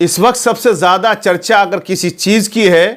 اس وقت سب سے زیادہ چرچا اگر کسی چیز کی ہے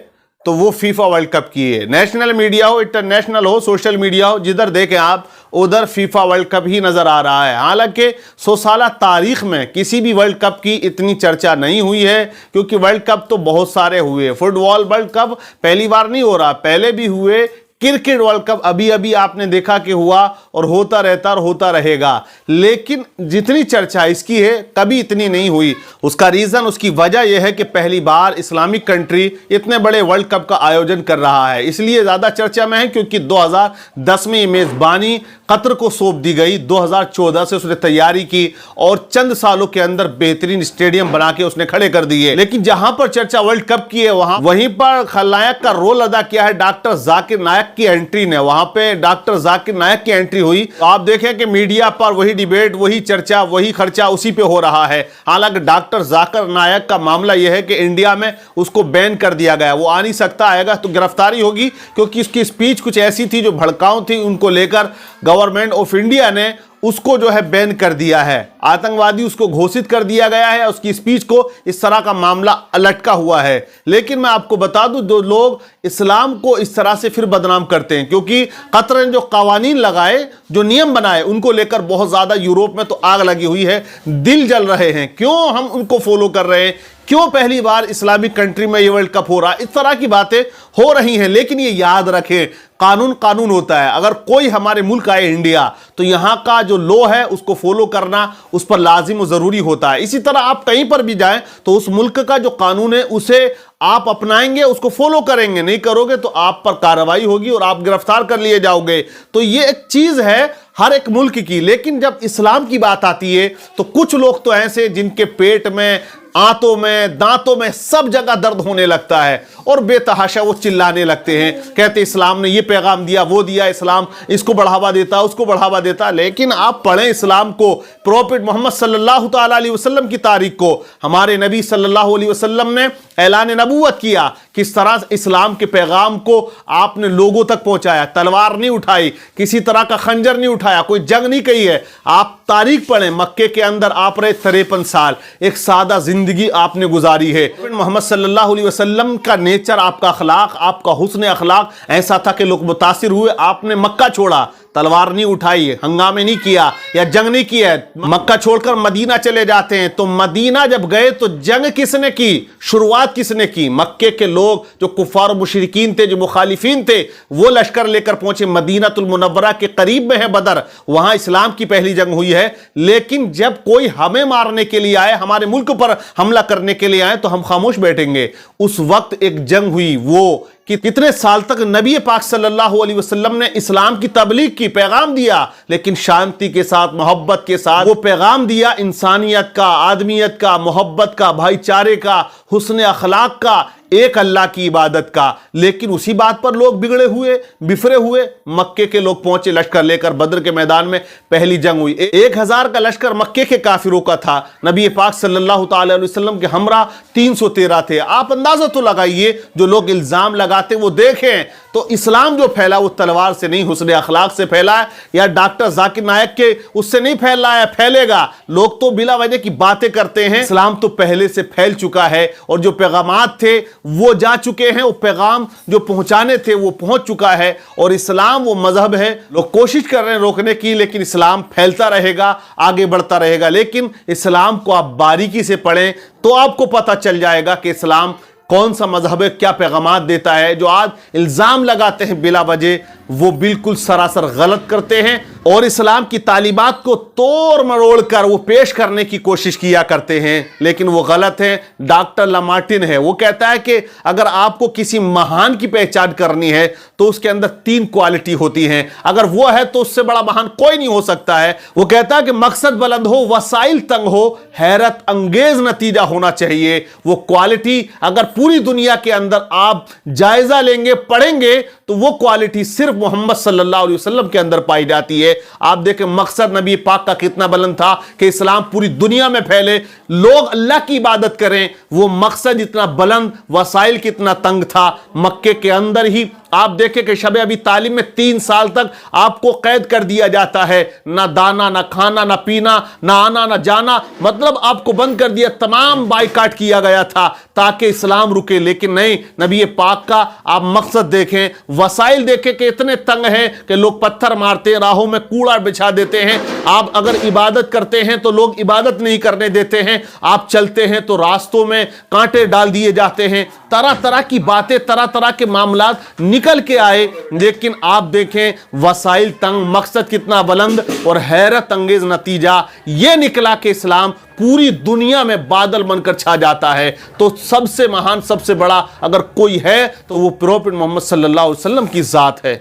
تو وہ فیفا ورلڈ کپ کی ہے. نیشنل میڈیا ہو, انٹرنیشنل ہو, سوشل میڈیا ہو, جدھر دیکھیں آپ ادھر فیفا ورلڈ کپ ہی نظر آ رہا ہے. حالانکہ 100 سالہ تاریخ میں کسی بھی ورلڈ کپ کی اتنی چرچا نہیں ہوئی ہے, کیونکہ ورلڈ کپ تو بہت سارے ہوئے. فٹ بال ورلڈ کپ پہلی بار نہیں ہو رہا, پہلے بھی ہوئے. کرکٹ ورلڈ کپ ابھی آپ نے دیکھا کہ ہوا اور ہوتا رہتا اور ہوتا رہے گا, لیکن جتنی چرچا اس کی ہے کبھی اتنی نہیں ہوئی. اس کا ریزن, اس کی وجہ یہ ہے کہ پہلی بار اسلامک کنٹری اتنے بڑے ورلڈ کپ کا آیوجن کر رہا ہے, اس لیے زیادہ چرچا میں ہے. کیونکہ 2010 میں یہ میزبانی قطر کو سونپ دی گئی, 2014 سے اس نے تیاری کی اور چند سالوں کے اندر بہترین اسٹیڈیم بنا کے اس نے کھڑے کر دیے. لیکن جہاں پر چرچا ورلڈ کپ کی ہے وہیں پر خلنائک کا رول ادا کیا ہے ڈاکٹر ذاکر نائک کی انٹری نے. وہاں پہ ڈاکٹر ذاکر نائک کی انٹری ہوئی. آپ دیکھیں کہ میڈیا پر وہی ڈیبیٹ, وہی چرچا, وہی خرچہ اسی پہ ہو رہا ہے. حالانکہ ڈاکٹر ذاکر نائک کا معاملہ یہ ہے کہ انڈیا میں اس کو بین کر دیا گیا, وہ آ نہیں سکتا, آئے گا تو گرفتاری ہوگی, کیونکہ اس کی سپیچ کچھ ایسی تھی جو بھڑکاؤ تھی. ان کو لے کر گورنمنٹ آف انڈیا نے اس کو جو ہے بین کر دیا ہے, آتنکوادی اس کو گھوشت کر دیا گیا ہے. اس کی سپیچ کو اس طرح کا معاملہ لٹکا ہوا ہے. لیکن میں آپ کو بتا دوں, جو لوگ اسلام کو اس طرح سے پھر بدنام کرتے ہیں, کیونکہ قطر نے جو قوانین لگائے, جو نیم بنائے, ان کو لے کر بہت زیادہ یوروپ میں تو آگ لگی ہوئی ہے, دل جل رہے ہیں. کیوں ہم ان کو فالو کر رہے ہیں, کیوں پہلی بار اسلامک کنٹری میں یہ ورلڈ کپ ہو رہا ہے, اس طرح کی باتیں ہو رہی ہیں. لیکن یہ یاد رکھیں, قانون ہوتا ہے. اگر کوئی ہمارے ملک آئے انڈیا, تو یہاں کا جو لو ہے اس کو فالو کرنا اس پر لازم و ضروری ہوتا ہے. اسی طرح آپ کہیں پر بھی جائیں تو اس ملک کا جو قانون ہے اسے آپ اپنائیں گے, اس کو فالو کریں گے. نہیں کرو گے تو آپ پر کارروائی ہوگی اور آپ گرفتار کر لیے جاؤ گے. تو یہ ایک چیز ہے ہر ایک ملک کی. لیکن جب اسلام کی بات آتی ہے تو کچھ لوگ تو ایسے جن کے پیٹ میں, آنتوں میں, دانتوں میں سب جگہ درد ہونے لگتا ہے اور بے تحاشا وہ چلانے لگتے ہیں, کہتے اسلام نے یہ پیغام دیا, وہ دیا, اسلام اس کو بڑھاوا دیتا, اس کو بڑھاوا دیتا. لیکن آپ پڑھیں اسلام کو, پروفٹ محمد صلی اللہ تعالی علیہ وسلم کی تاریخ کو. ہمارے نبی صلی اللہ علیہ وسلم نے اعلان نبوت کیا, کس طرح اسلام کے پیغام کو آپ نے لوگوں تک پہنچایا. تلوار نہیں اٹھائی, کسی طرح کا خنجر نہیں اٹھایا, کوئی جنگ نہیں کی ہے. آپ تاریخ پڑھیں, مکے کے اندر آپ رہے 53 سال, ایک سادہ زندگی آپ نے گزاری ہے. محمد صلی اللہ علیہ وسلم کا نیچر, آپ کا اخلاق, آپ کا حسن اخلاق ایسا تھا کہ لوگ متاثر ہوئے. آپ نے مکہ چھوڑا, تلوار نہیں اٹھائی, ہنگامے نہیں کیا یا جنگ نہیں کی ہے. مکہ چھوڑ کر مدینہ چلے جاتے ہیں, تو مدینہ جب گئے تو جنگ کس نے کی, شروعات کس نے کی؟ مکے کے لوگ جو کفار و مشرکین تھے, جو مخالفین تھے, وہ لشکر لے کر پہنچے. مدینہ المنورہ کے قریب میں ہے بدر, وہاں اسلام کی پہلی جنگ ہوئی ہے. لیکن جب کوئی ہمیں مارنے کے لیے آئے, ہمارے ملک پر حملہ کرنے کے لیے آئے, تو ہم خاموش بیٹھیں گے؟ اس وقت ایک جنگ ہوئی, وہ کہ کتنے سال تک نبی پاک صلی اللہ علیہ وسلم نے اسلام کی تبلیغ کی, پیغام دیا, لیکن شانتی کے ساتھ, محبت کے ساتھ وہ پیغام دیا, انسانیت کا, آدمیت کا, محبت کا, بھائی چارے کا, حسن اخلاق کا, ایک اللہ کی عبادت کا. لیکن اسی بات پر لوگ بگڑے ہوئے, بفرے ہوئے. مکے کے لوگ پہنچے لشکر لے کر, بدر کے میدان میں پہلی جنگ ہوئی. 1000 کا لشکر مکے کے کافروں کا تھا, نبی پاک صلی اللہ تعالی علیہ وسلم کے ہمراہ 313 تھے. آپ اندازہ تو لگائیے, جو لوگ الزام لگاتے وہ دیکھیں تو اسلام جو پھیلا وہ تلوار سے نہیں, حسن اخلاق سے پھیلا ہے, یا ڈاکٹر ذاکر نائک کے اس سے نہیں پھیلا ہے, پھیلے گا. لوگ تو بلا وجہ کی باتیں کرتے ہیں, اسلام تو پہلے سے پھیل چکا ہے, اور جو پیغامات تھے وہ جا چکے ہیں, وہ پیغام جو پہنچانے تھے وہ پہنچ چکا ہے. اور اسلام وہ مذہب ہے, لوگ کوشش کر رہے ہیں روکنے کی, لیکن اسلام پھیلتا رہے گا, آگے بڑھتا رہے گا. لیکن اسلام کو آپ باریکی سے پڑھیں تو آپ کو پتہ چل جائے گا کہ اسلام کون سا مذہب ہے, کیا پیغامات دیتا ہے. جو آج الزام لگاتے ہیں بلا وجہ, وہ بالکل سراسر غلط کرتے ہیں, اور اسلام کی تعلیمات کو توڑ مروڑ کر وہ پیش کرنے کی کوشش کیا کرتے ہیں, لیکن وہ غلط ہے. ڈاکٹر لامارٹن ہے, وہ کہتا ہے کہ اگر آپ کو کسی مہان کی پہچان کرنی ہے تو اس کے اندر 3 کوالٹی ہوتی ہیں, اگر وہ ہے تو اس سے بڑا مہان کوئی نہیں ہو سکتا ہے. وہ کہتا ہے کہ مقصد بلند ہو, وسائل تنگ ہو, حیرت انگیز نتیجہ ہونا چاہیے. وہ کوالٹی اگر پوری دنیا کے اندر آپ جائزہ لیں گے, پڑھیں گے, تو وہ کوالٹی صرف محمد صلی اللہ علیہ وسلم کے اندر پائی جاتی ہے. آپ دیکھیں مقصد نبی پاک کا کتنا بلند تھا کہ اسلام پوری دنیا میں پھیلے, لوگ اللہ کی عبادت کریں. وہ مقصد اتنا بلند, وسائل کتنا تنگ تھا. مکے کے اندر ہی آپ دیکھیں کہ شب ابی طالب میں 3 سال تک آپ کو قید کر دیا جاتا ہے، نہ دانا، نہ کھانا، نہ پینا، نہ آنا، نہ جانا، مطلب آپ کو بند کر دیا، تمام بائیکاٹ کیا گیا تھا تاکہ اسلام رکے۔ لیکن نہیں، نبی پاک کا آپ مقصد دیکھیں، وسائل دیکھیں کہ اتنے تنگ ہیں کہ لوگ پتھر مارتے ہیں، راہوں میں کوڑا بچھا دیتے ہیں، آپ اگر عبادت کرتے ہیں تو لوگ عبادت نہیں کرنے دیتے ہیں، آپ چلتے ہیں تو راستوں میں کانٹے ڈال دیے جاتے ہیں، طرح طرح کی باتیں، طرح طرح کے معاملات نکل کے آئے۔ لیکن آپ دیکھیں وسائل تنگ، مقصد کتنا بلند، اور حیرت انگیز نتیجہ یہ نکلا کہ اسلام پوری دنیا میں بادل بن کر چھا جاتا ہے۔ تو سب سے مہان، سب سے بڑا اگر کوئی ہے تو وہ پروفٹ محمد صلی اللہ علیہ وسلم کی ذات ہے۔